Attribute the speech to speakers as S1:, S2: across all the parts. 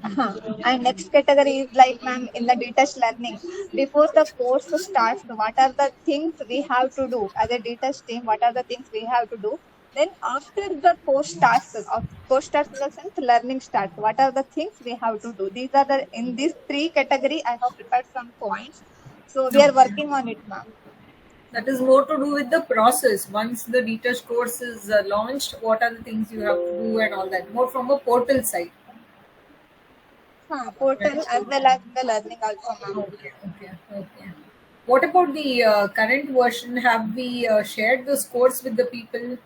S1: And next category is like, ma'am, in the detached learning. Before the course starts, what are the things we have to do as a detached team? What are the things we have to do? Then after the course starts in the sense learning starts. What are the things we have to do? These are the in these three category. I have prepared some points. So we are
S2: Okay.
S1: working on it, ma'am.
S2: That is more to do with the process. Once the detached course is launched, what are the things you have to do and all that. More from a portal side.
S1: Portal
S2: Right?
S1: as well as the learning also, ma'am.
S2: Okay, okay, okay. What about the current version? Have we shared the scores with the people?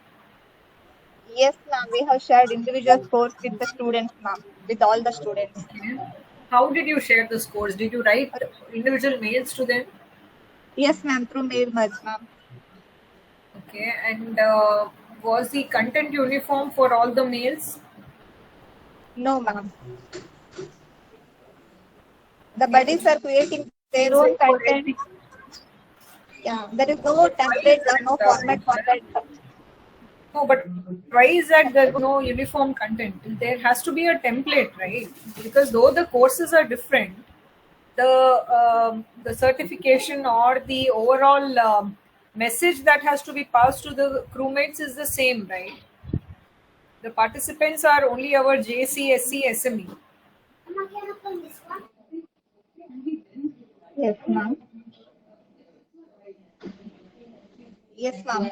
S1: Yes, ma'am. We have shared individual scores with the students, ma'am, with all the students.
S2: Okay. How did you share the scores? Did you write individual mails to them?
S1: Yes, ma'am, through mail merge, ma'am.
S2: Okay, and was the content uniform for all the mails?
S1: No, ma'am. The
S2: Okay,
S1: buddies
S2: which
S1: are creating their
S2: seems
S1: own content.
S2: incorrect.
S1: Yeah, there is no
S2: Why is
S1: template or
S2: that,
S1: no format for that.
S2: no, but why is that there's no uniform content? There has to be a template, right? Because though the courses are different, the certification or the overall message that has to be passed to the crewmates is the same, right? The participants are only our JC, SC, SME.
S1: Yes, ma'am. Yes, ma'am.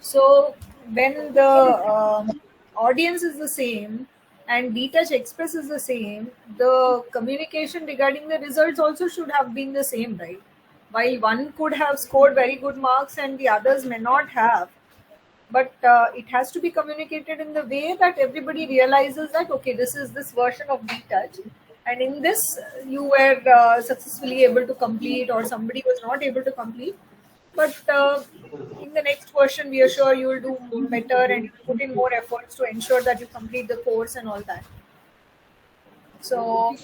S2: So when the audience is the same and Detach Express is the same, the communication regarding the results also should have been the same, right? While one could have scored very good marks and the others may not have, but it has to be communicated in the way that everybody realizes that okay, this is this version of Detach, and in this you were successfully able to complete, or somebody was not able to complete, but in the next version we are sure you will do better and you will put in more efforts to ensure that you complete the course and all that. So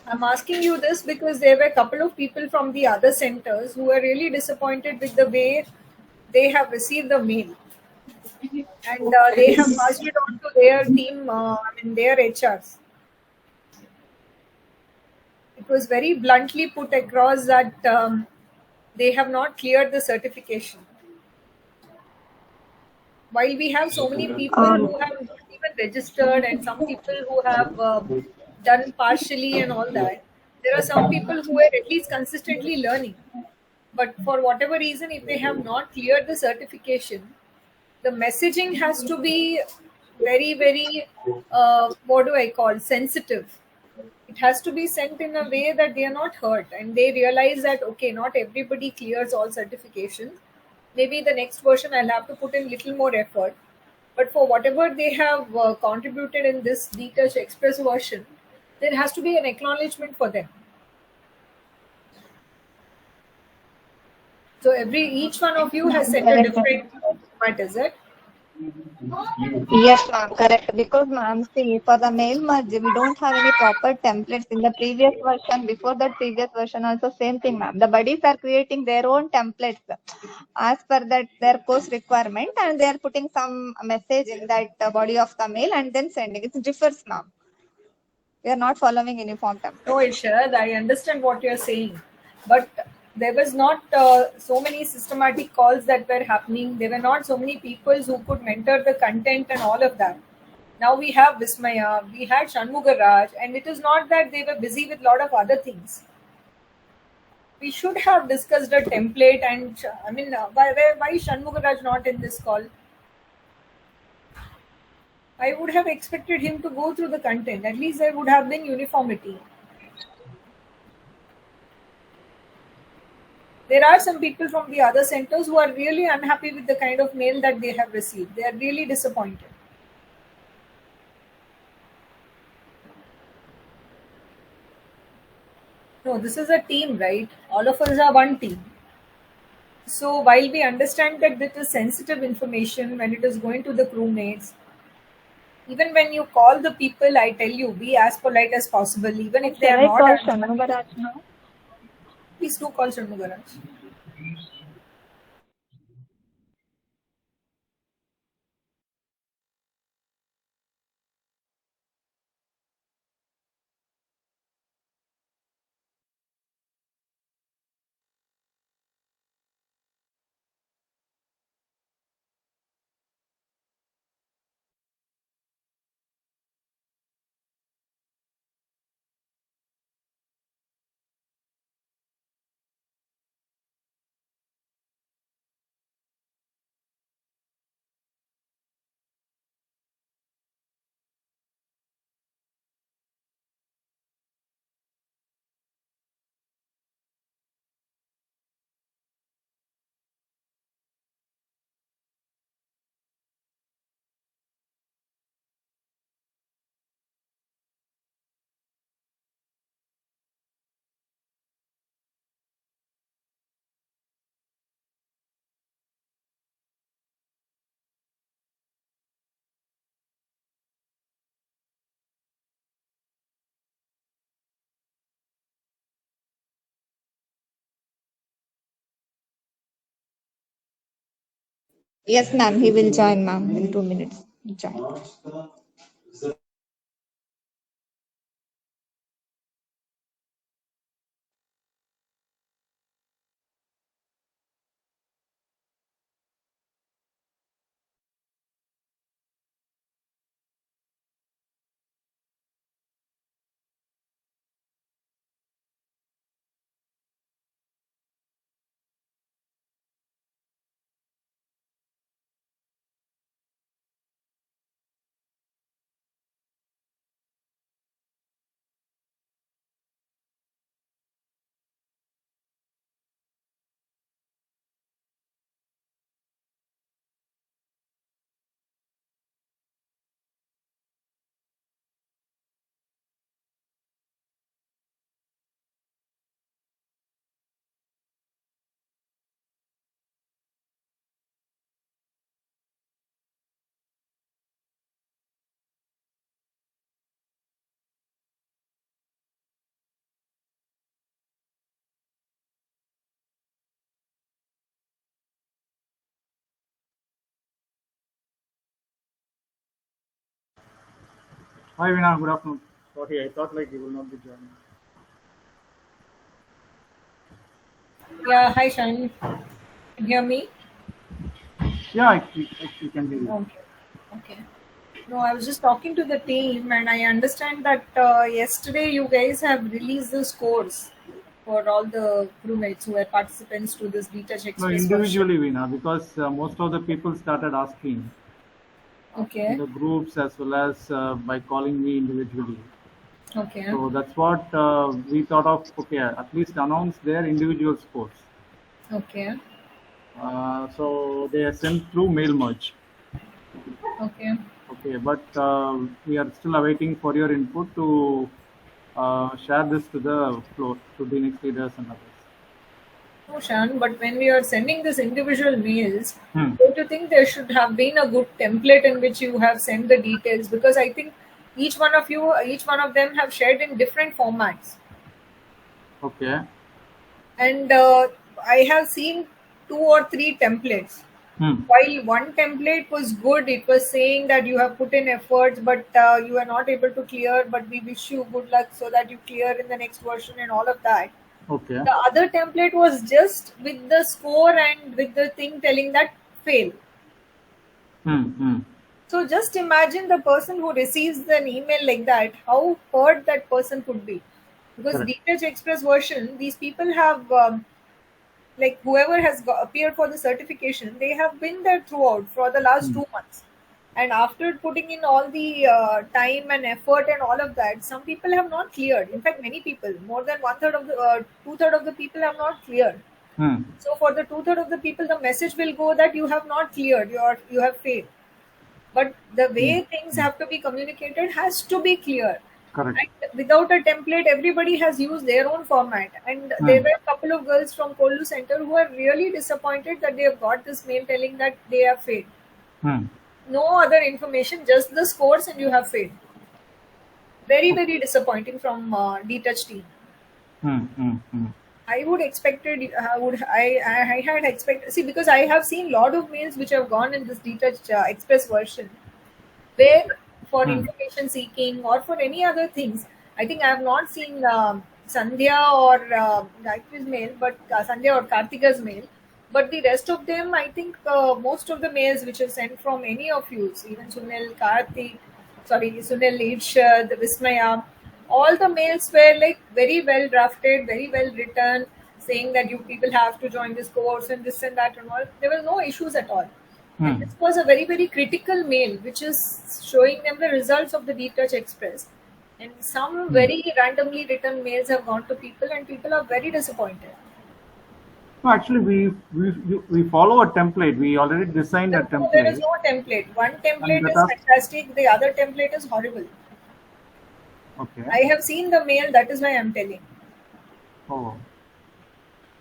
S2: I'm asking you this because there were a couple of people from the other centers who were really disappointed with the way they have received the mail, and they have passed it on to their team, their HRs. It was very bluntly put across that they have not cleared the certification. While we have so many people
S1: Um,
S2: who have not even registered and some people who have done partially and all that, there are some people who are at least consistently learning. But for whatever reason, if they have not cleared the certification, the messaging has to be very, very, what do I call, sensitive. It has to be sent in a way that they are not hurt and they realize that okay, not everybody clears all certifications. Maybe the next version I'll have to put in little more effort, but for whatever they have contributed in this Detach Express version, there has to be an acknowledgement for them. So every each one of you has sent a
S1: correct.
S2: different format, is it?
S1: Yes, ma'am, correct. Because, ma'am, see, for the mail merge, we don't have any proper templates in the previous version. Before that previous version, also same thing, ma'am. The buddies are creating their own templates as per that their course requirement, and they are putting some message in that body of the mail and then sending. It differs, ma'am. We are not following uniform
S2: No,
S1: templates.
S2: Irshad, I understand what you're saying, but there was not so many systematic calls that were happening. There were not so many people who could mentor the content and all of that. Now we have Vismaya, we had Shanmugaraj, and it is not that they were busy with a lot of other things. We should have discussed a template, and why is Shanmugaraj not in this call? I would have expected him to go through the content. At least there would have been uniformity. There are some people from the other centers who are really unhappy with the kind of mail that they have received. They are really disappointed. No, this is a team, right? All of us are one team. So while we understand that this is sensitive information when it is going to the crewmates, even when you call the people, I tell you, be as polite as possible, even if they
S1: Shall
S2: are
S1: I
S2: not
S1: call
S2: answering.
S1: Shanmugaraj now?
S2: Please do call Shanmugaraj.
S1: Yes, ma'am. He will join, ma'am, in 2 minutes. Join.
S3: Hi, Vina. Good afternoon. Sorry, I thought like you will not be joining.
S2: Yeah, hi Shine. Can you hear me?
S3: Yeah, I can hear you.
S2: Okay. Okay. No, I was just talking to the team, and I understand that yesterday you guys have released the scores for all the crewmates who were participants to this Detach
S3: No,
S2: Express version.
S3: individually, Vina, because most of the people started asking in
S2: Okay.
S3: the groups as well as by calling me individually.
S2: Okay.
S3: So that's what we thought of. Okay, at least announce their individual scores.
S2: Okay.
S3: So they are sent through mail merge.
S2: Okay.
S3: Okay, but we are still awaiting for your input to share this to the floor, to the next leaders and others.
S2: No, Shan, but when we are sending these individual mails,
S3: Hmm.
S2: don't you think there should have been a good template in which you have sent the details? Because I think each one of them have shared in different formats.
S3: Okay.
S2: And I have seen two or three templates.
S3: Hmm.
S2: While one template was good, it was saying that you have put in efforts, but you are not able to clear. But we wish you good luck so that you clear in the next version and all of that.
S3: Okay.
S2: The other template was just with the score and with the thing telling that fail.
S3: Hmm. Hmm.
S2: So just imagine the person who receives an email like that, how hurt that person could be. Because
S3: Correct.
S2: DTH Express version, these people have like whoever has appeared for the certification, they have been there throughout for the last
S3: Hmm.
S2: 2 months. And after putting in all the time and effort and all of that, some people have not cleared. In fact, many people, more than one third of the two-third of the people have not cleared.
S3: Hmm.
S2: So for the two-third of the people, the message will go that you have not cleared, you have failed. But the
S3: Hmm.
S2: way things have to be communicated has to be clear.
S3: Correct.
S2: And without a template, everybody has used their own format. And there
S3: Hmm.
S2: were a couple of girls from Kolu Center who are really disappointed that they have got this mail telling that they have failed.
S3: Hmm.
S2: No other information, just the scores, and you have failed. Very, very disappointing from Detouch team.
S3: Hmm. Hmm. Hmm.
S2: I would expected. I had expected. See, because I have seen lot of mails which have gone in this Detouch Express version, where for
S3: Hmm.
S2: information seeking or for any other things, I think I have not seen Sandhya or Gayatri's mail, but Sandhya or Kartika's mail. But the rest of them, I think most of the mails which are sent from any of you, even Sunil, Kartik, sorry, Sunil, Irshad, Vismaya, all the mails were like very well drafted, very well written, saying that you people have to join this course and this and that and all. There were no issues at all. And
S3: Hmm.
S2: this was a very, very critical mail, which is showing them the results of the Deep Touch Express. And some
S3: Hmm.
S2: very randomly written mails have gone to people, and people are very disappointed.
S3: No, actually, we follow a template. We already designed a
S2: No, there is
S3: template,
S2: no template. One
S3: and
S2: template
S3: that
S2: is
S3: has.
S2: fantastic, the other template is horrible.
S3: Okay.
S2: I have seen the mail, that is why I'm telling.
S3: Oh.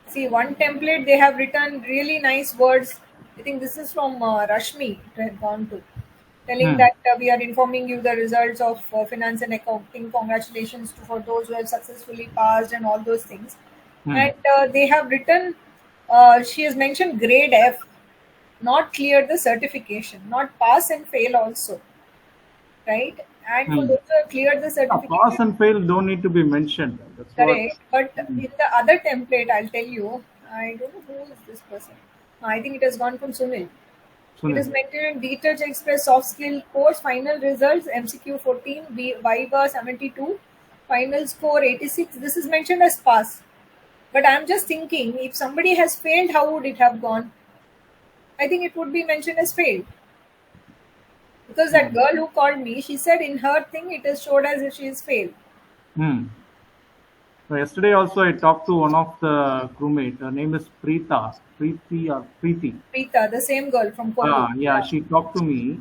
S2: See, one template they have written really nice words. I think this is from Rashmi, it had gone to. Telling
S3: Hmm.
S2: that we are informing you the results of finance and accounting. Congratulations for those who have successfully passed and all those things.
S3: Hmm.
S2: And they have written, she has mentioned grade F. not clear the certification, not pass and fail also, right? And for
S3: Hmm.
S2: those who have cleared the
S3: Pass
S2: certification,
S3: and fail don't need to be mentioned. That's what.
S2: correct. But in the other template, I'll tell you, I don't know who is this person. I think it has gone from Sunil. It is
S3: Sunil.
S2: mentioned Teachers Express soft skill course final results MCQ 14, Viva 72, final score 86. This is mentioned as pass. But I'm just thinking, if somebody has failed, how would it have gone? I think it would be mentioned as failed. Because that girl who called me, she said in her thing it is showed as if she is failed.
S3: Hmm. So yesterday also I talked to one of the crewmate. Her name is Preeta. Preeti.
S2: Preeta, the same girl from Kollu.
S3: Yeah, she talked to me,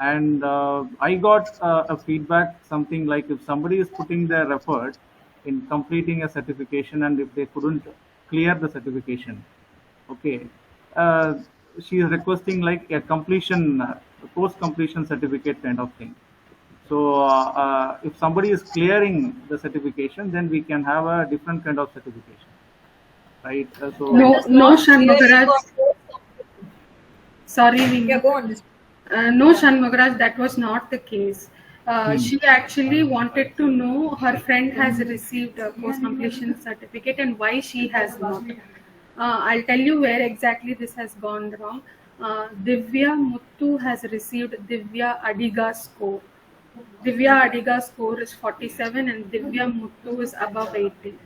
S3: and I got a feedback something like if somebody is putting their effort in completing a certification and if they couldn't clear the certification, okay, uh, she is requesting like a completion, post completion certificate kind of thing. So if somebody is clearing the certification, then we can have a different kind of certification, right? So
S2: That
S4: No,
S2: does
S4: no,
S2: not clearly
S4: Shanmugaraj.
S2: go-
S4: Sorry,
S2: Yeah,
S4: Vinod.
S2: go on.
S4: No, Shanmugaraj, that was not the case.
S3: hmm.
S4: She actually wanted to know her friend has received a post completion certificate and why she has not. I'll tell you where exactly this has gone wrong. Divya Muttu has received Divya Adiga's score. Divya Adiga's score is 47 and Divya Muttu is above 80.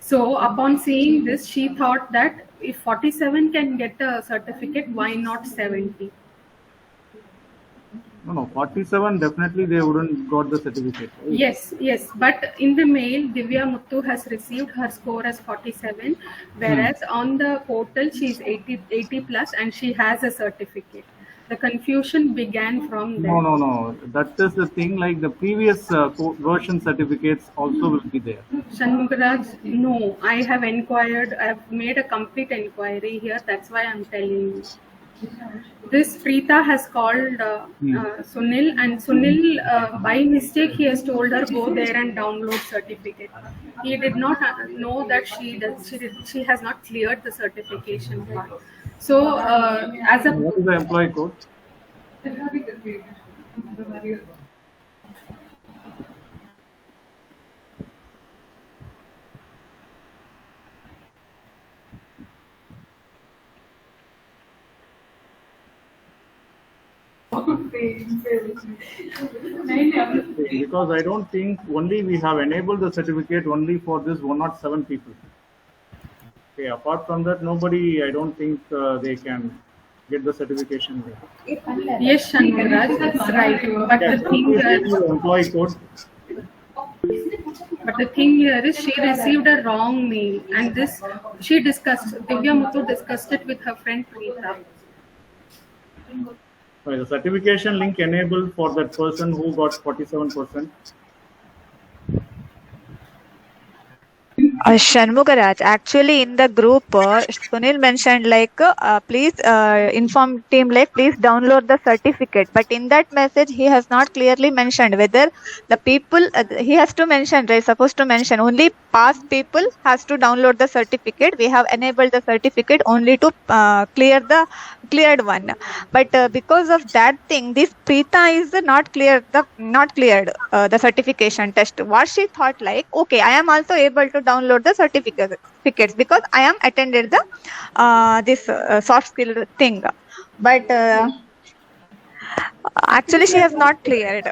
S4: So upon seeing this, she thought that if 47 can get a certificate, why not 70?
S3: No, 47 definitely they wouldn't got the certificate, right?
S4: Yes. But in the mail, Divya Muttu has received her score as 47,
S3: Hmm.
S4: whereas on the portal she's 80 plus and she has a certificate. The confusion began from there.
S3: No. That is the thing. Like the previous version certificates also will be there.
S4: Shanmugaraj, no, I have inquired, I have made a complete inquiry here, that's why I'm telling you. This Preeta has called Sunil, and Sunil, by mistake, he has told her go there and download certificate. He did not know that she has not cleared the certification part. So, as a
S3: What is the employee code? Because I don't think only we have enabled the certificate only for this 107 people. Okay, apart from that, nobody, I don't think they can get the certification there.
S4: yes, Shanmugaraj, that's right. But
S3: Yeah,
S4: the thing
S3: please give me
S4: is,
S3: the employee code.
S4: But the thing here is she received a wrong mail, and this Divya Muthu discussed it with her friend Preeta.
S3: Sorry, the certification link enabled for that person who got 47%.
S1: Shanmugaraj, actually in the group, Sunil mentioned like, please inform team like, please download the certificate. But in that message, he has not clearly mentioned whether the people, he has to mention, right, supposed to mention only past people has to download the certificate. We have enabled the certificate only to cleared one. But because of that thing, this Preeta is not cleared the certification test. What she thought like, okay, I am also able to download the certificates because I am attended the this soft skill thing. But actually, she has not cleared.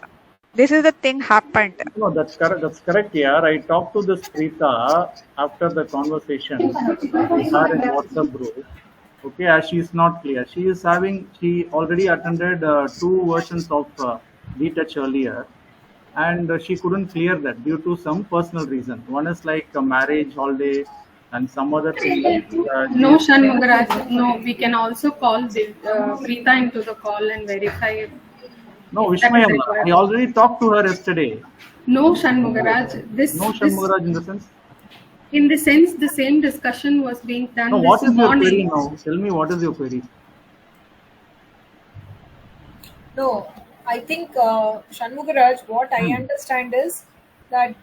S1: This is the thing happened.
S3: No, that's correct. That's correct. Yeah, I talked to this Preeta after the conversation we had in WhatsApp group. Okay, as she is not clear. She already attended two versions of DTouch earlier, and she couldn't clear that due to some personal reason. One is like a marriage holiday, and some other thing like
S4: No, Shanmugaraj, no, we can also call Preeta into the call and verify it.
S3: no,
S4: If that is
S3: Vishmayam.
S4: required.
S3: I already talked to her yesterday.
S4: No, Shanmugaraj,
S3: No Shanmugaraj in the sense.
S4: in the sense, the same discussion was being done
S3: No, what
S4: this
S3: is your query
S4: morning.
S3: now? Tell me what is your query?
S2: No, I think Shanmugaraj, what I understand is that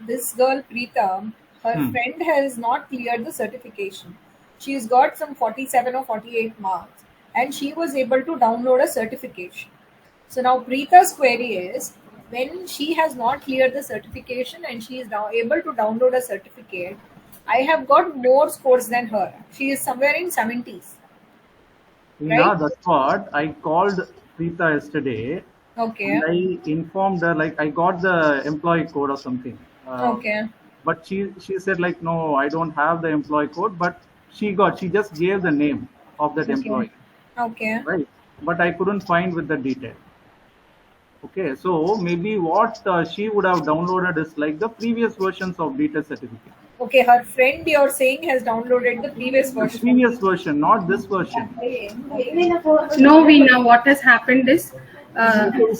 S2: this girl Preeta, her friend has not cleared the certification. She's got some 47 or 48 marks, and she was able to download a certification. So now Preeta's query is, when she has not cleared the certification and she is now able to download a certificate, I have got more scores than her. She is somewhere in 70s.
S3: Yeah,
S2: Right?
S3: that's what I called Preeta yesterday.
S2: Okay.
S3: And I informed her, like, I got the employee code or something.
S2: Okay.
S3: But she said, like, no, I don't have the employee code. But she just gave the name of that employee,
S2: Okay.
S3: right? But I couldn't find with the detail. Okay, so maybe what she would have downloaded is like the previous versions of DTES certificate.
S2: Okay, her friend you're saying has downloaded the previous
S3: The
S2: version.
S3: previous version, not this version.
S4: No, Veena, what has happened is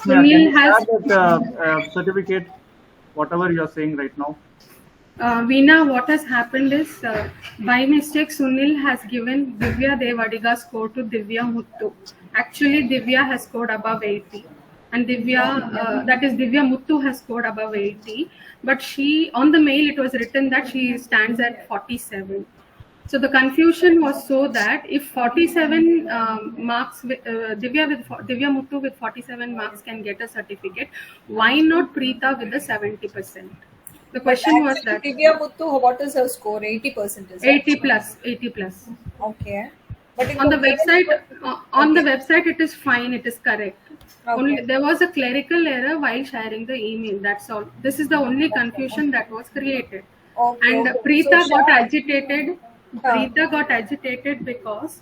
S4: Sunil has.
S3: That certificate, whatever you are saying right now.
S4: Veena, what has happened is by mistake Sunil has given Divya Devadiga score to Divya Muthu. Actually, Divya has scored above 80, and Divya, that is Divya Muthu, has scored above 80. But she, on the mail, it was written that she stands at 47. So the confusion was so that if 47 marks, Divya Muthu with 47 marks can get a certificate, why not Preeta with the 70%? The question was that
S2: Divya Muthu, what is her score? 80%, is it?
S4: 80 plus.
S2: Okay. But in
S4: On the
S2: comparison-
S4: website, on the website, it is fine. It is correct.
S2: Okay.
S4: Only there was a clerical error while sharing the email. That's all. This is the only confusion that was created.
S2: Okay,
S4: And
S2: okay.
S4: Preeta
S2: So
S4: got
S2: Shah-
S4: agitated. Preeta got agitated because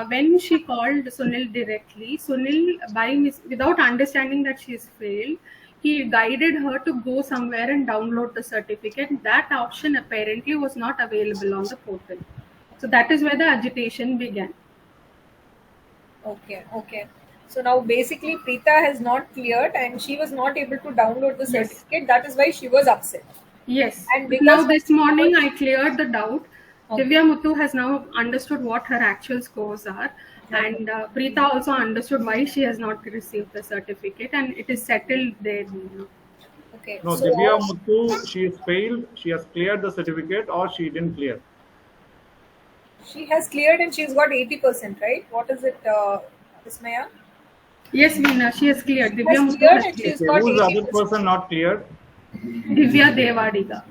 S4: when she called Sunil directly, Sunil, without understanding that she is failed, he guided her to go somewhere and download the certificate. That option apparently was not available on the portal. So that is where the agitation began.
S2: Okay. So now basically Preeta has not cleared and she was not able to download the
S4: Yes.
S2: certificate. That is why she was upset.
S4: Yes.
S2: And because
S4: Now this morning I cleared the doubt.
S2: Okay.
S4: Divya Muthu has now understood what her actual scores are, and Preeta also understood why she has not received the certificate, and it is settled there now.
S2: Okay.
S3: No,
S2: So
S3: Divya Muthu, she has failed. She has cleared the certificate, or she didn't clear.
S2: she has cleared and she's got 80%, right? What is it, Vismaya?
S4: Yes, Veena, she has cleared. Divya
S2: Has
S4: Muthu
S2: cleared
S4: has
S2: and
S4: cleared.
S2: she's
S3: Okay,
S2: got
S3: who's the other
S2: 80%.
S3: person not cleared?
S4: Divya Devadiga.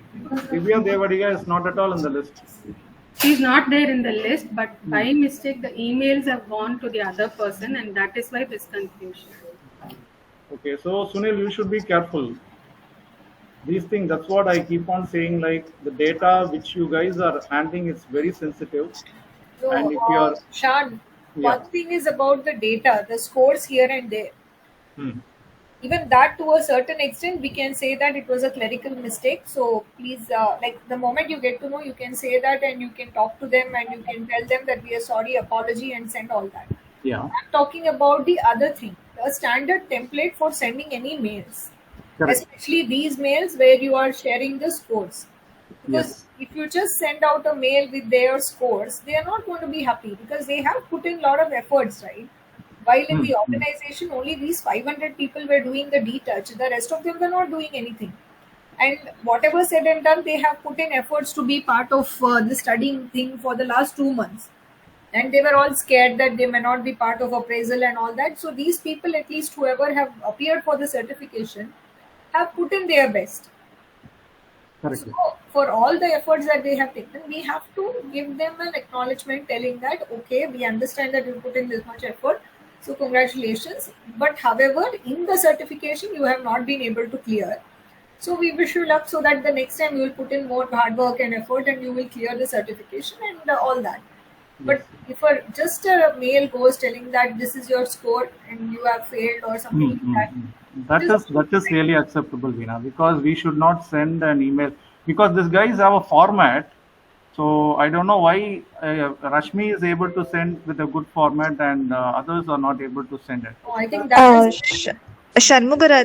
S3: Divya Devadiga is not at all in the list.
S4: She's not there in the list, but by mistake the emails have gone to the other person, and that is why this confusion.
S3: Okay, so Sunil, you should be careful. These things, that's what I keep on saying, like the data which you guys are handling is very sensitive.
S2: So,
S3: And if you're-
S2: Shan,
S3: Yeah.
S2: one thing is about the data, the scores here and there.
S3: Hmm.
S2: Even that, to a certain extent, we can say that it was a clerical mistake. So please, like the moment you get to know, you can say that and you can talk to them and you can tell them that we are sorry, apology, and send all that.
S3: Yeah,
S2: I'm talking about the other thing, a standard template for sending any mails,
S3: correct.
S2: especially these mails where you are sharing the scores. Because
S3: Yes.
S2: if you just send out a mail with their scores, they are not going to be happy because they have put in a lot of efforts, right? While in the organization, only these 500 people were doing the detouch. The rest of them were not doing anything. And whatever said and done, they have put in efforts to be part of the studying thing for the last 2 months. And they were all scared that they may not be part of appraisal and all that. So these people, at least whoever have appeared for the certification, have put in their best.
S3: Correct.
S2: So for all the efforts that they have taken, we have to give them an acknowledgement telling that, okay, we understand that you put in this much effort. So congratulations. But however, in the certification, you have not been able to clear. So we wish you luck so that the next time you will put in more hard work and effort and you will clear the certification and all that. But if just a mail goes telling that this is your score and you have failed or something like that,
S3: That is really acceptable, Veena, because we should not send an email because these guys have a format. So I don't know why Rashmi is able to send with a good format and others are not able to send it.
S2: I think that is
S1: Shanmugara,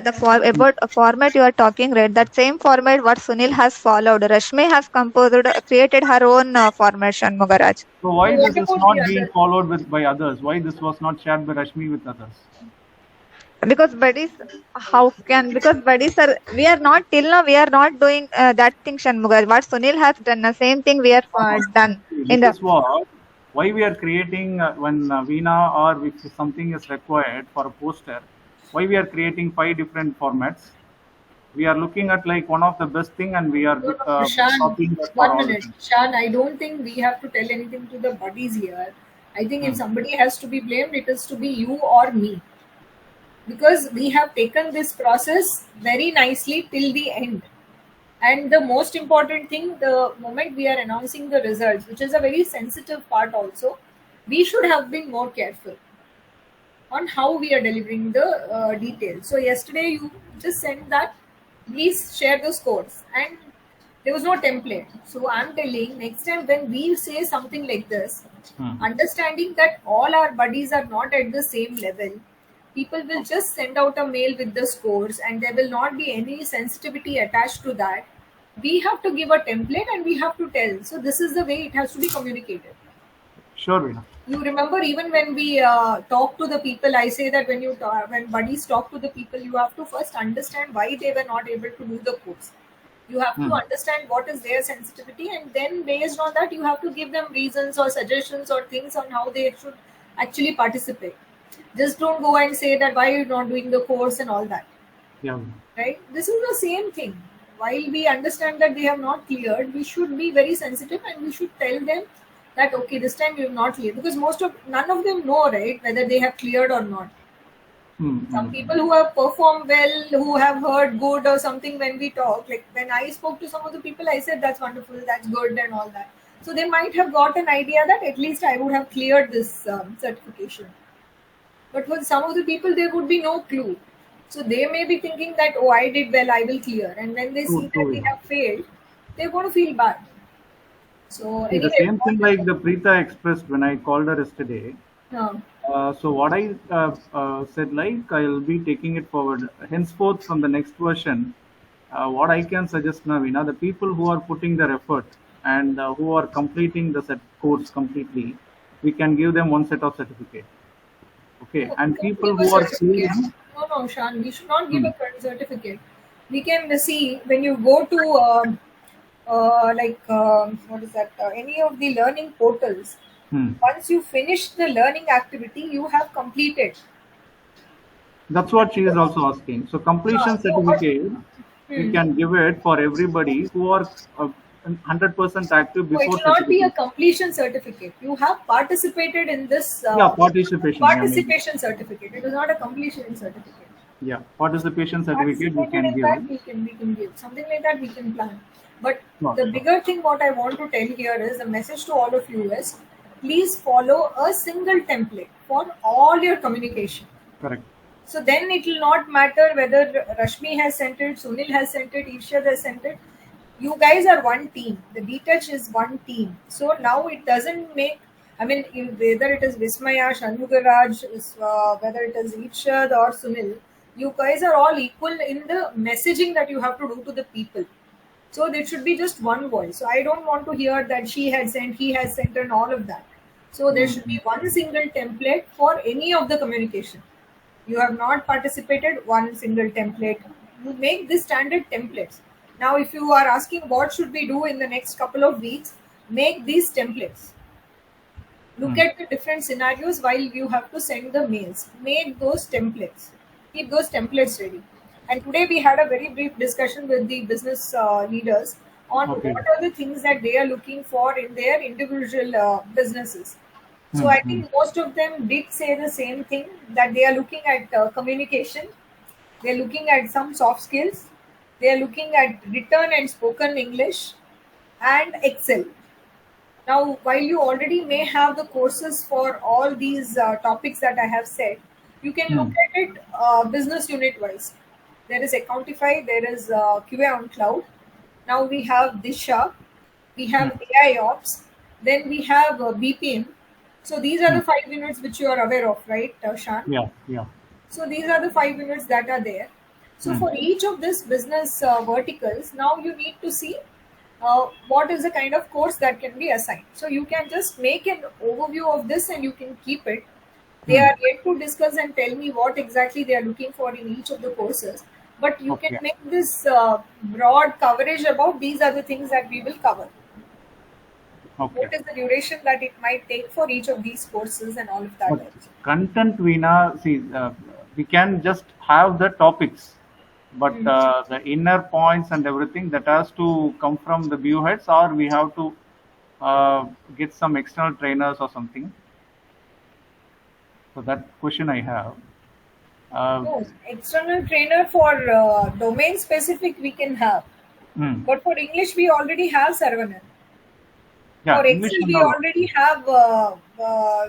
S1: about a format you are talking, right? That same format what Sunil has followed. Rashmi has created her own format, Shanmugaraj.
S3: So why
S2: What
S3: this is
S2: about
S3: not
S2: the
S3: being
S2: other?
S3: followed by others? Why this was not shared by Rashmi with others?
S1: Because buddies, because buddies are, we are not, till now, we are not doing that thing, Shanmugaraj. What Sunil has done, the same thing we are done.
S3: This is what why we are creating when Veena or if something is required for a poster, why we are creating 5 different formats. We are looking at like one of the best thing and we are
S2: No, no, Shan,
S3: copying that for
S2: 1
S3: all the
S2: minute.
S3: things.
S2: Shan, I don't think we have to tell anything to the buddies here. I think if
S3: Hmm.
S2: somebody has to be blamed, it is to be you or me. Because we have taken this process very nicely till the end. And the most important thing, the moment we are announcing the results, which is a very sensitive part also, we should have been more careful on how we are delivering the details. So yesterday you just sent that, please share the scores, and there was no template. So I'm telling next time when we say something like this,
S3: Hmm.
S2: understanding that all our buddies are not at the same level, people will just send out a mail with the scores and there will not be any sensitivity attached to that. We have to give a template and we have to tell. So this is the way it has to be communicated.
S3: Sure, Veena.
S2: You remember even when we talk to the people, I say that when buddies talk to the people, you have to first understand why they were not able to do the course. You have to
S3: Hmm.
S2: understand what is their sensitivity, and then based on that, you have to give them reasons or suggestions or things on how they should actually participate. Just don't go and say that why you're not doing the course and all that.
S3: Yeah.
S2: Right? This is the same thing. While we understand that they have not cleared, we should be very sensitive and we should tell them that okay, this time you have not cleared, because none of them know, right, whether they have cleared or not.
S3: Hmm.
S2: Some people who have performed well, who have heard good or something when we talk, like when I spoke to some of the people, I said that's wonderful, that's good, and all that. So they might have got an idea that at least I would have cleared this certification. But for some of the people, there would be no clue. So they may be thinking that, oh, I did well, I will clear. And when they see that they have failed, they're going to feel bad. So
S3: See, the
S2: anyway,
S3: same thing like the Preeta expressed when I called her yesterday. So what I said, like I'll be taking it forward. Henceforth, from the next version, what I can suggest now, Veena, the people who are putting their effort and who are completing the set course completely, we can give them one set of certificate. Okay, and
S2: we can
S3: people
S2: give a
S3: who are
S2: certificate.
S3: clearing,
S2: No, Shan, we should not give
S3: hmm,
S2: a current certificate. We can see when you go to what is that? Any of the learning portals.
S3: hmm.
S2: Once you finish the learning activity, you have completed.
S3: That's what she is also asking. So completion
S2: So what?
S3: certificate, we can give it for everybody who are 100% active
S2: No, it
S3: before
S2: will not be a
S3: certification.
S2: completion certificate. You have participated in this
S3: Yeah, participation. Yeah, maybe.
S2: participation certificate. It is not a completion certificate.
S3: Yeah, participation certificate we
S2: Participated
S3: can
S2: in
S3: give
S2: that,
S3: it.
S2: we can give something like that. We can plan. But
S3: Sure,
S2: the
S3: sure.
S2: bigger thing, what I want to tell here is the message to all of you is, please follow a single template for all your communication.
S3: Correct.
S2: So then it will not matter whether Rashmi has sent it, Sunil has sent it, Ishar has sent it. You guys are one team. The Detach is one team. So now it doesn't make, I mean, whether it is Vismaya, Shanmugaraj, whether it is Ishad or Sunil, you guys are all equal in the messaging that you have to do to the people. So there should be just one voice. So I don't want to hear that she had sent, he has sent, and all of that. So there should be one single template for any of the communication. You have not participated, one single template. You make this standard templates. Now, if you are asking what should we do in the next couple of weeks, make these templates. Look at the different scenarios while you have to send the mails. Make those templates. Keep those templates ready. And today we had a very brief discussion with the business leaders on
S3: Okay.
S2: what are the things that they are looking for in their individual businesses. So I think most of them did say the same thing, that they are looking at communication, they are looking at some soft skills, they are looking at written and spoken English, and Excel. Now, while you already may have the courses for all these topics that I have said, you can look at it business unit wise. There is Accountify, there is QA on Cloud. Now we have Disha, we have AI Ops, then we have BPM. So these are the 5 units which you are aware of, right, Shan?
S3: Yeah, yeah.
S2: So these are the 5 units that are there. So for each of these business verticals, now you need to see what is the kind of course that can be assigned. So you can just make an overview of this and you can keep it. They are yet to discuss and tell me what exactly they are looking for in each of the courses. But you can make this broad coverage about these are the things that we will cover.
S3: Okay.
S2: what is the duration that it might take for each of these courses and all of that
S3: But
S2: also.
S3: content, Veena, see, we can just have the topics, but the inner points and everything that has to come from the view heads, or we have to get some external trainers or something. So that question I have.
S2: No, external trainer for domain specific we can have,
S3: Hmm.
S2: but for English we already have Saravanan.
S3: Yeah,
S2: For
S3: English
S2: Excel
S3: and
S2: we
S3: all.
S2: already have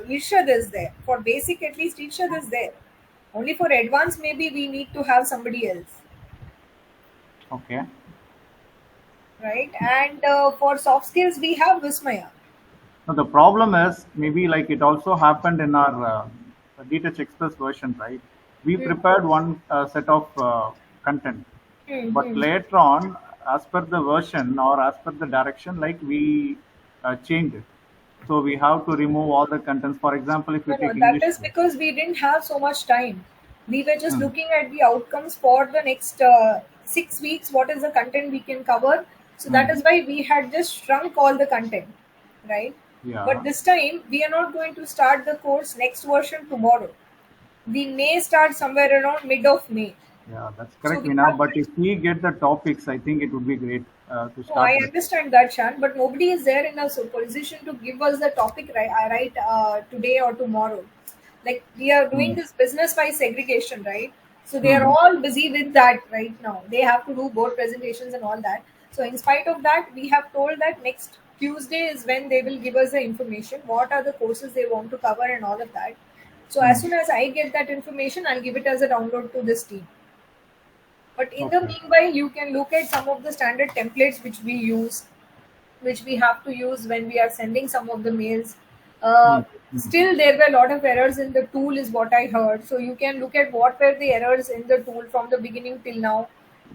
S2: Irshad is there. For basic at least Irshad is there. Only for advanced maybe we need to have somebody else,
S3: Okay.
S2: right? And for soft skills we have Vismaya.
S3: Now the problem is maybe like it also happened in our DTouch Express version, right? We prepared one set of content, but later on, as per the version or as per the direction, like we changed it. So we have to remove all the contents. For example, if you
S2: No,
S3: take
S2: that
S3: English,
S2: is because we didn't have so much time. We were just
S3: Hmm.
S2: looking at the outcomes for the next 6 weeks. What is the content we can cover? So that is why we had just shrunk all the content, right?
S3: yeah,
S2: But this time we are not going to start the course next version tomorrow. We may start somewhere around mid of May.
S3: yeah, that's
S2: So
S3: correct,
S2: we
S3: Veena.
S2: have
S3: But if we get the topics, I think it would be great to
S2: No,
S3: start
S2: I
S3: with.
S2: understand that, Shan, but nobody is there in a position to give us the topic right today or tomorrow. Like we are doing this business by segregation, right? So they are all busy with that right now. They have to do board presentations and all that. So in spite of that, we have told that next Tuesday is when they will give us the information. What are the courses they want to cover and all of that. So as soon as I get that information, I'll give it as a download to this team. But in the
S3: Okay.
S2: meanwhile, you can look at some of the standard templates which we use, which we have to use when we are sending some of the mails. Still, there were a lot of errors in the tool, is what I heard. So you can look at what were the errors in the tool from the beginning till now.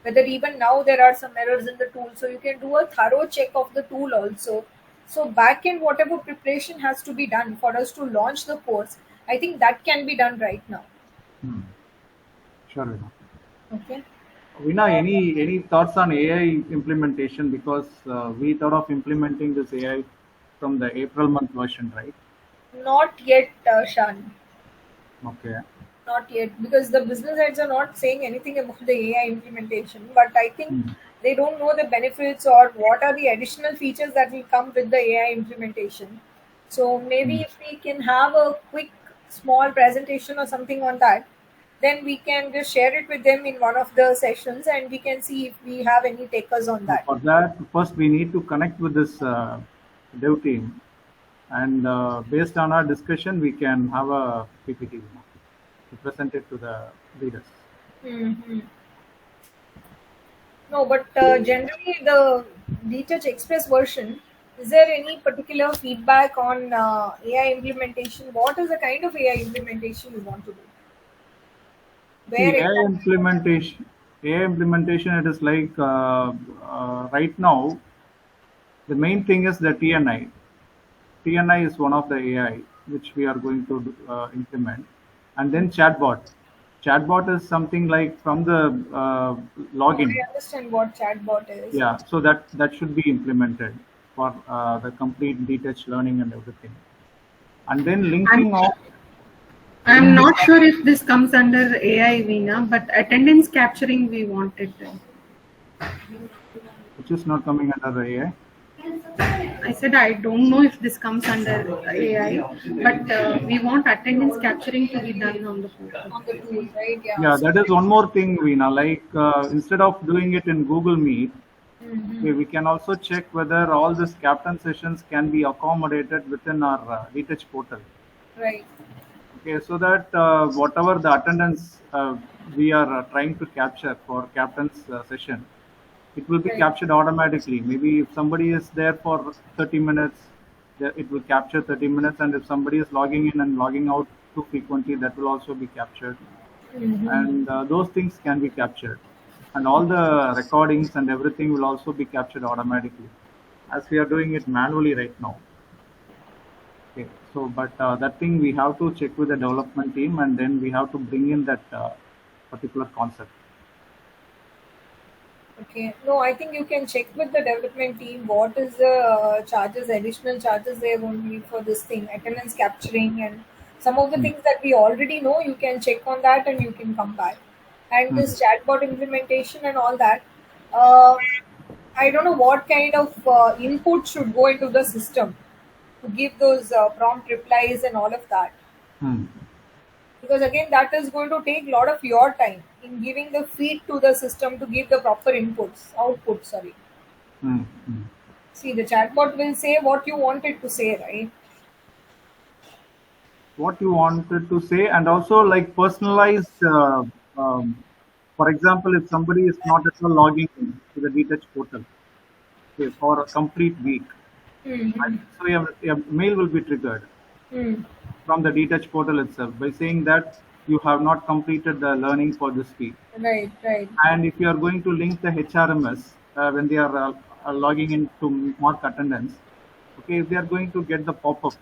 S2: Whether even now there are some errors in the tool, so you can do a thorough check of the tool also. So back end, whatever preparation has to be done for us to launch the course, I think that can be done right now.
S3: Sure, Veena.
S2: Okay.
S3: Veena, any thoughts on AI implementation? Because we thought of implementing this AI from the April month version, right?
S2: Not yet, Shan.
S3: Okay.
S2: Not yet, because the business heads are not saying anything about the AI implementation. But I think they don't know the benefits or what are the additional features that will come with the AI implementation. So maybe if we can have a quick, small presentation or something on that, then we can just share it with them in one of the sessions, and we can see if we have any takers on that.
S3: For that, first we need to connect with this dev team, and based on our discussion, we can have a PPT to present it to the leaders.
S2: No, but generally the DTouch Express version, is there any particular feedback on AI implementation? What is the kind of AI implementation you want to do?
S3: See,
S2: Where
S3: AI implementation, it is like right now, the main thing is the TNI. TNI is one of the AI which we are going to implement, and then chatbot. Chatbot is something like from the login.
S2: I understand what chatbot is.
S3: Yeah, so that should be implemented for the complete DTouch learning and everything, and then linking of.
S4: I'm not sure if this comes under AI, Veena, but attendance capturing we wanted.
S3: Which is not coming under the AI.
S4: I said I don't know if this comes under AI, but we want attendance capturing to be done on the portal.
S2: On the tool, right? Yeah.
S3: Yeah, that is one more thing, Veena. Like instead of doing it in Google Meet, we can also check whether all these captain sessions can be accommodated within our DTouch portal.
S2: Right.
S3: Okay, so that whatever the attendance we are trying to capture for captain's session, it will be captured automatically. Maybe if somebody is there for 30 minutes, it will capture 30 minutes, and if somebody is logging in and logging out too frequently, that will also be captured. And those things can be captured. And all the recordings and everything will also be captured automatically, as we are doing it manually right now. Okay, so but that thing we have to check with the development team, and then we have to bring in that particular concept.
S2: Okay. No, I think you can check with the development team what is the charges, additional charges they are going to need for this thing, attendance capturing, and some of the
S3: Hmm.
S2: things that we already know. You can check on that and you can come back. And
S3: Hmm.
S2: this chatbot implementation and all that. Uh, I don't know what kind of input should go into the system to give those prompt replies and all of that.
S3: Hmm.
S2: Because again, that is going to take a lot of your time in giving the feed to the system to give the proper output. Sorry.
S3: Hmm. Hmm.
S2: See, the chatbot will say what you want it to say, right?
S3: What you wanted to say, and also like personalized. For example, if somebody is not at all logging in to the DTouch portal, okay, for a complete week,
S2: Mm-hmm.
S3: so your mail will be triggered
S2: Mm.
S3: from the DTouch portal itself by saying that you have not completed the learning for this week.
S2: Right, right.
S3: And if you are going to link the HRMS when they are logging in to mark attendance, okay, if they are going to get the pop-up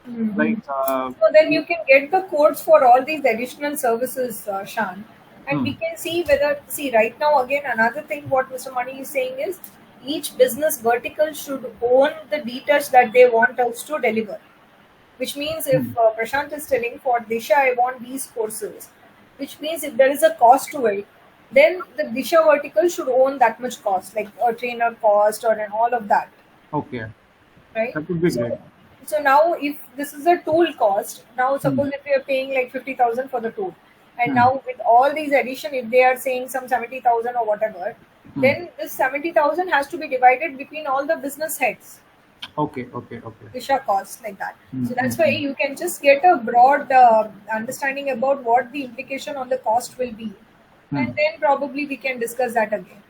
S2: Mm-hmm.
S3: like
S2: So then you can get the codes for all these additional services, Shan, and
S3: hmm,
S2: we can see whether, see, right now, again, another thing what Mr. Mani is saying is each business vertical should own the details that they want us to deliver. Which means if
S3: hmm,
S2: Prashant is telling for Disha, I want these courses, which means if there is a cost to it, then the Disha vertical should own that much cost, like a trainer cost or and all of that,
S3: okay,
S2: right?
S3: that would be great.
S2: So now if this is a tool cost, now
S3: Hmm,
S2: suppose if we are paying like 50,000 for the tool, and
S3: hmm,
S2: now with all these addition, if they are saying some 70,000 or whatever,
S3: hmm.
S2: then this 70,000 has to be divided between all the business heads.
S3: Okay, okay, okay.
S2: Disha costs like that.
S3: Hmm,
S2: So
S3: hmm,
S2: that's why
S3: hmm,
S2: you can just get a broad understanding about what the implication on the cost will be,
S3: hmm.
S2: and then probably we can discuss that again.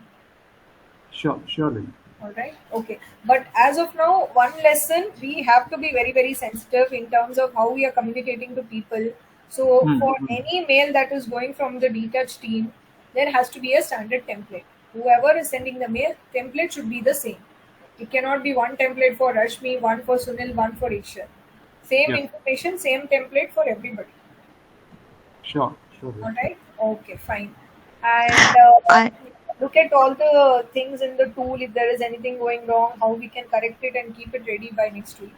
S3: Sure, surely.
S2: All right. Okay. But as of now, one lesson we have to be very, very sensitive in terms of how we are communicating to people. So
S3: Hmm,
S2: for
S3: hmm.
S2: any mail that is going from the DTouch team, there has to be a standard template. Whoever is sending the mail, template should be the same. It cannot be one template for Rashmi, one for Sunil, one for Ishar. Same
S3: Yes,
S2: information, same template for everybody.
S3: sure, surely.
S2: All right. Okay, fine. And
S1: I
S2: look at all the things in the tool. If there is anything going wrong, how we can correct it and keep it ready by next week.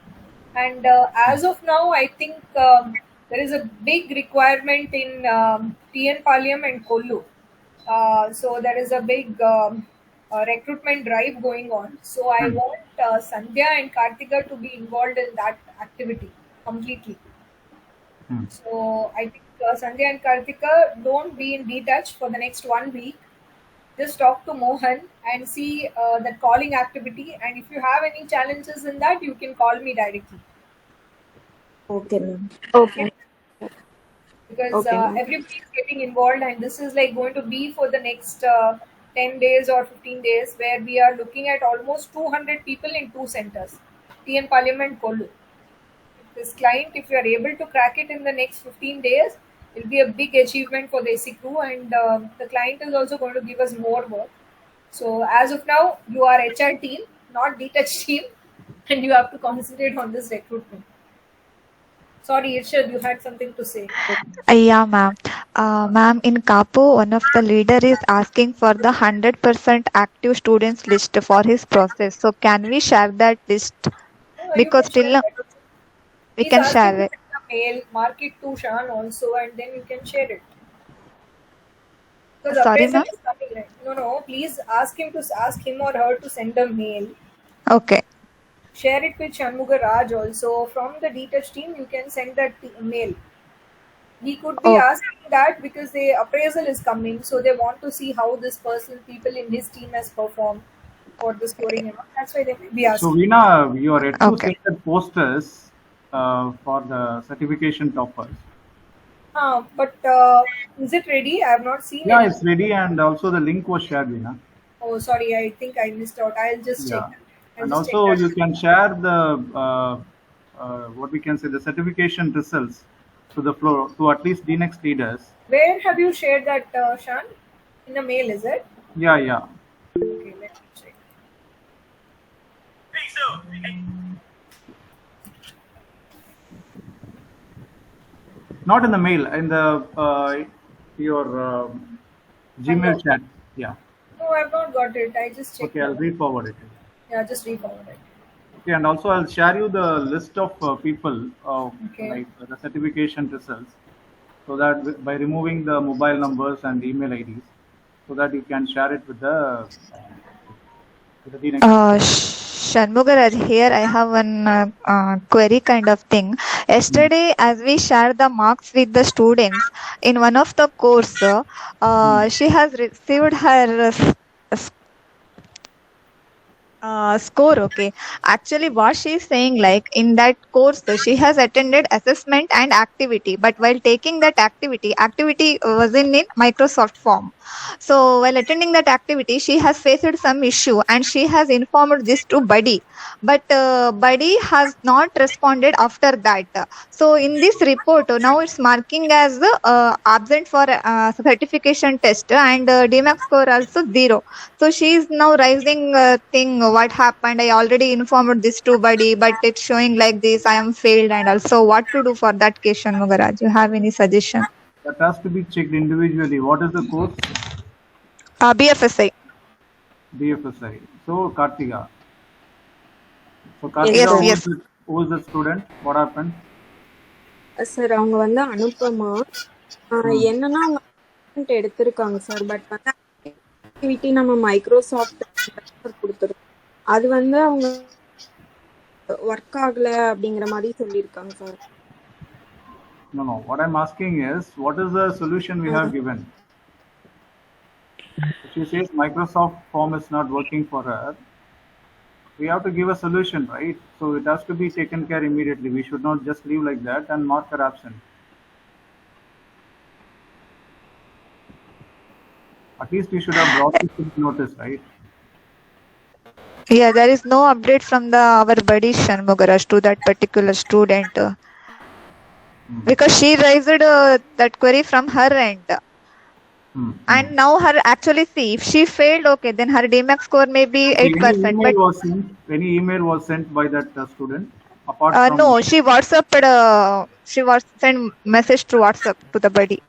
S2: And as of now, I think there is a big requirement in TN Palyam and Kollu. So there is a big recruitment drive going on. So I
S3: Hmm,
S2: want Sandhya and Kartika to be involved in that activity completely.
S3: hmm.
S2: So I think Sandhya and Kartika don't be in detach for the next 1 week. Just talk to Mohan and see that calling activity. And if you have any challenges in that, you can call me directly.
S5: Okay, ma'am.
S2: Okay, because
S5: Okay, ma'am.
S2: everybody is getting involved, and this is like going to be for the next 10 days or 15 days, where we are looking at almost 200 people in two centers, TN Parliament Kollu. This client, if you are able to crack it in the next 15 days, it will be a big achievement for the AC crew, and the client is also going to give us more work. So as of now, you are HR team, not detached team, and you have to concentrate on this recruitment. Sorry, Irshad, you had something to say.
S1: Yeah, ma'am. Ma'am, in Kapu, one of the leader is asking for the 100% active students list for his process. So can we share that list?
S2: You
S1: Because
S2: can share
S1: still
S2: that.
S1: we
S2: Please
S1: can
S2: ask him
S1: share
S2: to
S1: it.
S2: send a mail, mark it to Shan also, and then you can share it. Because
S1: Sorry,
S2: appraisal
S1: ma'am.
S2: is coming, right? No. Please ask him or her to send a mail.
S1: Okay.
S2: Share it with Shanmuga Raj also. From the detached team, you can send that mail. He could be
S1: Oh,
S2: asking that because the appraisal is coming, so they want to see how people in his team has performed for the scoring and all. That's why they may be
S3: So,
S2: asking.
S3: Veena, you are yet to
S1: okay.
S3: send the posters for the certification toppers.
S2: But is it ready? I have not seen
S3: Yeah,
S2: any.
S3: it's ready, and also the link was shared, Veena.
S2: Oh, sorry, I think I missed out. I'll just check
S3: Yeah,
S2: that. I'll
S3: and
S2: just check
S3: also
S2: that.
S3: you can share the what we can say the certification results to the floor to at least DNext leaders.
S2: Where have you shared that, Shan? In the mail, is it?
S3: Yeah, yeah.
S2: Okay, let me check.
S3: Not in the mail, in the your
S2: Hello.
S3: Gmail chat. Yeah.
S2: No, No, I've not got it. I just checked.
S3: Okay, I'll
S2: now.
S3: re-forward it.
S2: Yeah, just re-forward it.
S3: Okay, and also I'll share you the list of people,
S2: Okay.
S3: like the certification results, so that by removing the mobile numbers and email IDs, so that you can share it with the next.
S1: Shanmugaraj, here I have one query kind of thing. Yesterday, as we shared the marks with the students in one of the course, she has received her score. Okay, actually what she is saying, like in that course she has attended assessment and activity, but while taking that activity was in Microsoft form. So while attending that activity she has faced some issue and she has informed this to Buddy, but Buddy has not responded after that. So in this report now it's marking as absent for certification test, and DMAX score also 0. So she is now raising thing what happened. I already informed this to Buddy, but it's showing like this. I am failed, and also what to do for that case, Shanmugaraj? You have any suggestion?
S3: That has to be checked individually. What is the course?
S1: BFSI.
S3: BFSI. So Kartika. So
S1: Yes,
S3: Kartika,
S1: yes.
S3: who is the student? What happened?
S5: Sir அவங்க வந்து அனுப்பமா என்னன்னா அவங்க content எடுத்திருக்காங்க sir. But வந்து activity நம்ம Microsoft கொடுத்துருக்கோம், அது வந்து அவங்க ஒர்க் ஆகல அப்படிங்கிற மாதிரி சொல்லியிருக்காங்க sir.
S3: No. What I'm asking is, what is the solution we have given? She says Microsoft form is not working for her. We have to give a solution, right? So it has to be taken care immediately. We should not just leave like that and mark her absent. At least we should have brought this to notice, right?
S1: Yeah, there is no update from our Buddy Shanmugaraj to that particular student because she raised that query from her end. And now her actually see if she failed, okay, then her DMAX score may be 8%.
S3: Any email was sent by that student apart from
S1: no, she WhatsApped. She was sent message through WhatsApp to the Buddy,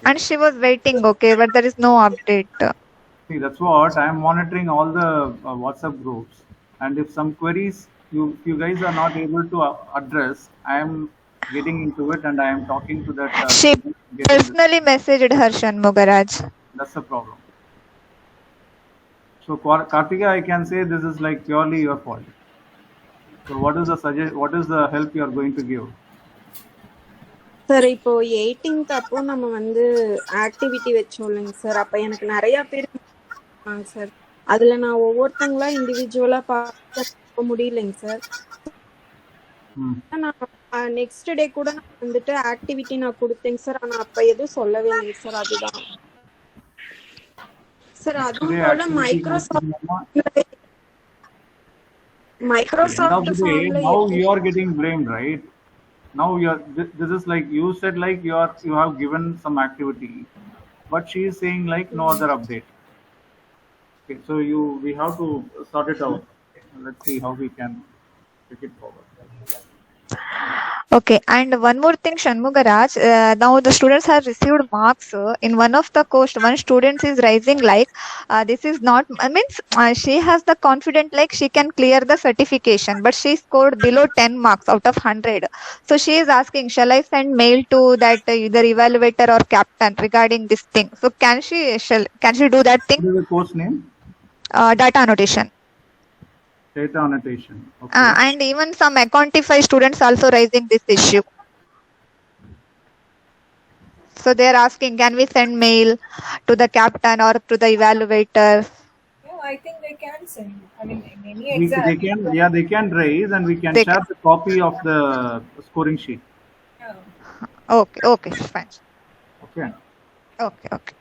S1: and she was waiting. Okay, but there is no update.
S3: See, that's what I am monitoring all the WhatsApp groups, and if some queries you guys are not able to address, I am getting into it and I am talking to that.
S1: She personally messaged her, Shanmugaraj.
S3: That's the problem. So Kartika, I can say this is like purely your fault. So what is the help you are going to give?
S5: Sir இப்போ 18th அப்போ நம்ம வந்து activity வச்சோம் இல்லைங்க sir. அப்ப எனக்கு நிறைய பேர் சார், அதுல நான் ஒவ்வொருத்தங்களா இண்டிவிஜுவலா பார்க்க முடியலைங்க சார். நான் நெக்ஸ்ட் டே கூட நான் வந்துட்டு ஆக்டிவிட்டி நான் கொடுத்தேங்க சார். ஆனா அப்ப எதுவும் சொல்லவே இல்லைங்க சார். அதுதான் சார். அதுவும் போல Microsoft
S3: now you are getting blamed, right? Now this is like you said, like you have given some activity, but she is saying like no other update. Okay, so we have to sort it out. Let's see how we can take it forward.
S1: Okay, and one more thing, Shanmugaraj. Now the students have received marks. In one of the course, one student is rising like this is not. She has the confidence like she can clear the certification, but she scored below 10 marks out of 100. So she is asking, shall I send mail to that either evaluator or captain regarding this thing? So can she do that thing?
S3: What is the course name?
S1: Data annotation.
S3: Data annotation. Okay.
S1: And even some Accountify students also raising this issue. So they are asking, can we send mail to the captain or to the evaluator?
S2: Yeah, I think they can send. I mean, in any exam.
S3: They can raise, and we can share the copy of the scoring sheet.
S2: Yeah.
S1: Okay, fine.
S3: Okay.
S1: Okay.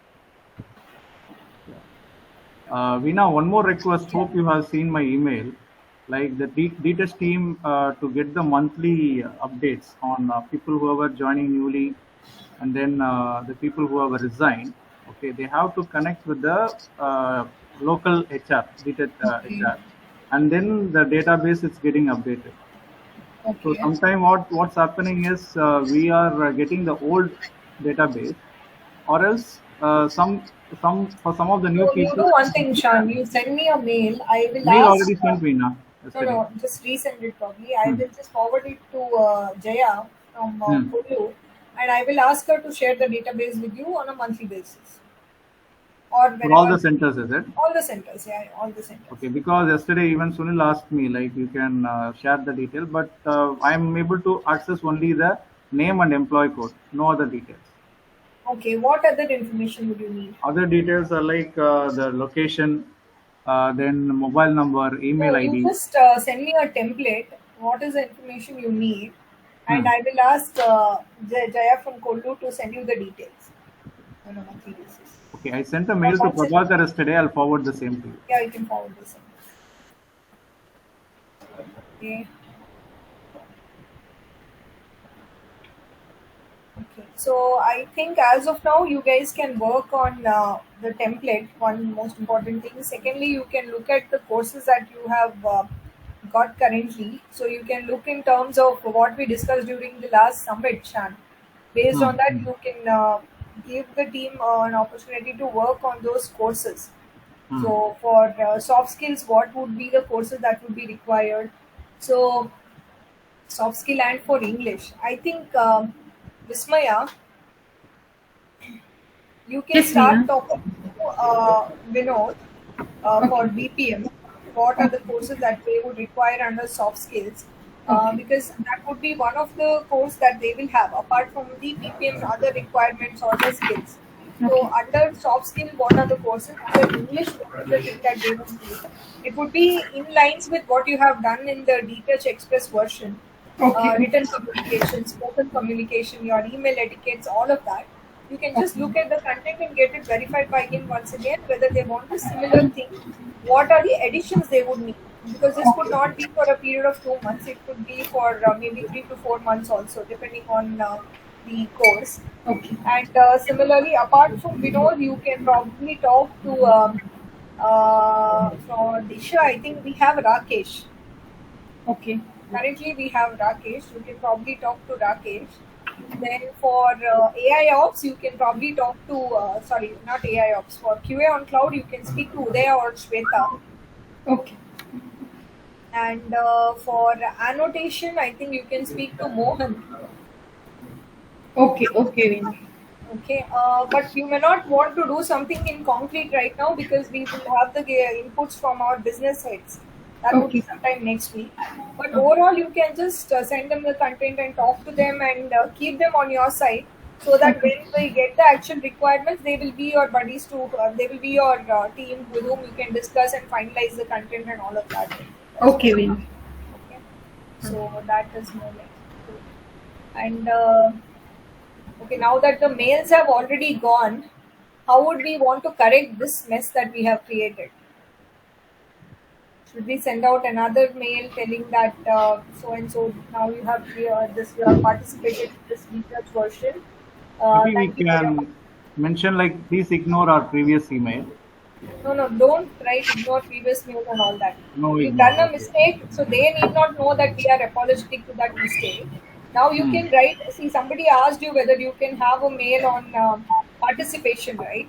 S3: Veena, one more request. Hope you have seen my email. Like the DTEST team to get the monthly updates on people who are joining newly, and then the people who have resigned. Okay, they have to connect with the local HR, DTEST HR, and then the database is getting updated. Okay. So sometimes what's happening is we are getting the old database, or else for some of the new
S2: So you do
S3: people,
S2: one thing, Shan. You send me a mail. I will
S3: mail
S2: ask.
S3: already sent me now
S2: No,
S3: yesterday.
S2: no, just resend it probably. I will just forward it to Jaya from Kulu, and I will ask her to share the database with you on a monthly basis or
S3: For all
S2: whenever.
S3: the centers, is it?
S2: All the centers, yeah, all the centers.
S3: Okay, because yesterday even Sunil asked me like you can share the detail, but I am able to access only the name and employee code, no other details.
S2: Okay, what other information would you need?
S3: Other details are like the location, then mobile number, email
S2: So you
S3: ID.
S2: just send me a template. What is the information you need? And I will ask Jaya from Kolu to send you the details on a monthly basis.
S3: Okay, I sent a mail to Prabhakar yesterday. I'll forward the same to you.
S2: Yeah, you can forward this. Okay. Okay. So I think as of now, you guys can work on the template. One most important thing. Secondly, you can look at the courses that you have got currently. So you can look in terms of what we discussed during the last summit, Shan. Based on that, you can give the team an opportunity to work on those courses. So for soft skills, what would be the courses that would be required? So soft skill and for English, I think Vismaya, you can
S4: Yes,
S2: start
S4: Meena.
S2: talking to Vinod for BPM. What are the courses that they would require under soft skills? Because that would be one of the courses that they will have apart from the BPM other requirements or the skills. So under soft skill, what are the courses? Under English, what is the thing that they would need? It would be in lines with what you have done in the DTouch Express version. Written communication, spoken communication, your email etiquettes, all of that. You can just look at the content and get it verified by him once again whether they want a similar thing. What are the additions they would need? Because this could not be for a period of 2 months. It could be for maybe 3 to 4 months also, depending on the course. And similarly, apart from Vinod, you can probably talk to for Disha. I think we have Rakesh.
S4: Okay.
S2: Currently, we have Rakesh. You can probably talk to Rakesh. Then for AI Ops, you can probably talk to, sorry, not AI Ops. For QA on Cloud, you can speak to Udaya or Shweta.
S4: Okay.
S2: And for annotation, I think you can speak to Mohan.
S4: Okay, Veena.
S2: Okay, but you may not want to do something in concrete right now because we will have the inputs from our business heads. That would be sometime next week. But overall, you can just send them the content and talk to them and keep them on your side so that when we get the actual requirements, they will be your buddies too. They will be your team with whom you can discuss and finalize the content and all of that.
S4: Okay, Veena.
S2: Okay. So that is more like it. And okay, now that the mails have already gone, how would we want to correct this mess that we have created? Should we send out another mail telling that so and so now you have this you have participated in this research version?
S3: Maybe we can mention like please ignore our previous email.
S2: No, don't write ignore previous mail and all that.
S3: No,
S2: We've
S3: ignore.
S2: done a mistake, so they need not know that we are apologetic to that mistake. Now you can write. See, somebody asked you whether you can have a mail on participation, right?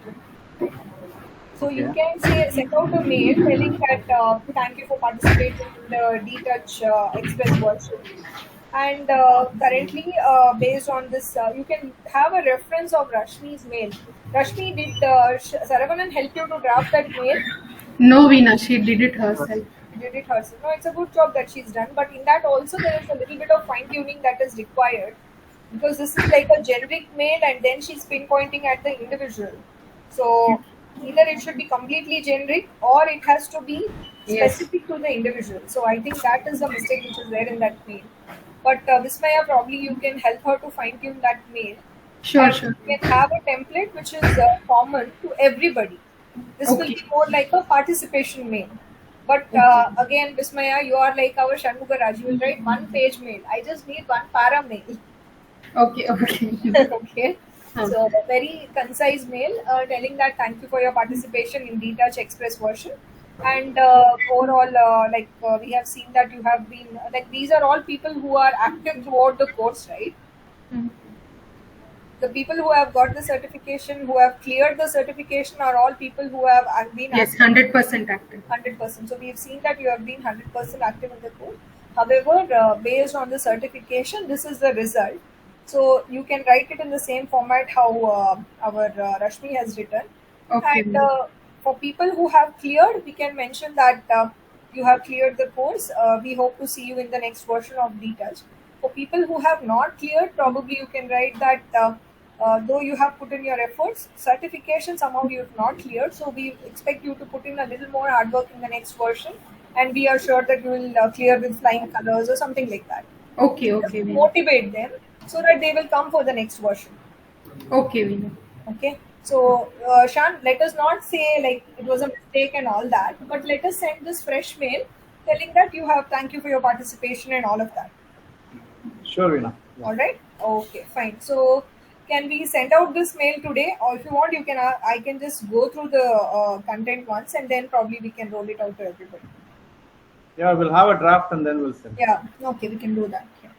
S2: So you can send out a mail telling that thank you for participating in the DTouch Express version. And currently, based on this, you can have a reference of Rashmi's mail. Rashmi, did Saravanan help you to draft that mail?
S4: No, Veena, she did it herself.
S2: Did it herself. No, it's a good job that she's done. But in that also, there is a little bit of fine tuning that is required because this is like a generic mail, and then she's pinpointing at the individual. So either it should be completely generic or it has to be specific to the individual. So I think that is the mistake which is there in that mail. But Vismaya, probably you can help her to fine tune that mail.
S4: Sure.
S2: You can have a template which is common to everybody. This will be more like a participation mail. But again, Vismaya, you are like our Shanmuga Raj. You will write 1-page mail. I just need 1 para mail.
S4: Okay.
S2: Okay. So a very concise mail telling that thank you for your participation in DTouch Express version. And overall, we have seen that you have been these are all people who are active throughout the course, right? The people who have got the certification, who have cleared the certification, are all people who have been
S4: Yes, 100% active.
S2: 100%. So we've seen that you have been 100% active in the course. However, based on the certification, this is the result. So you can write it in the same format how our Rashmi has written.
S4: Okay.
S2: And for people who have cleared, we can mention that you have cleared the course. We hope to see you in the next version of Detouch. For people who have not cleared, probably you can write that though you have put in your efforts, certification somehow you have not cleared. So we expect you to put in a little more hard work in the next version, and we are sure that you will clear with flying colors or something like that.
S4: Okay,
S2: Just
S4: okay, Veena.
S2: motivate them so that they will come for the next version.
S4: Okay, Veena.
S2: Okay. So, Shan, let us not say like it was a mistake and all that, but let us send this fresh mail telling that thank you for your participation and all of that.
S3: Sure, Veena. Yeah.
S2: All right. Okay, fine. So, can we send out this mail today, or if you want, you can. I can just go through the content once, and then probably we can roll it out to everybody.
S3: Yeah, we'll have a draft and then we'll send.
S2: Yeah. Okay, we can do that. Yeah.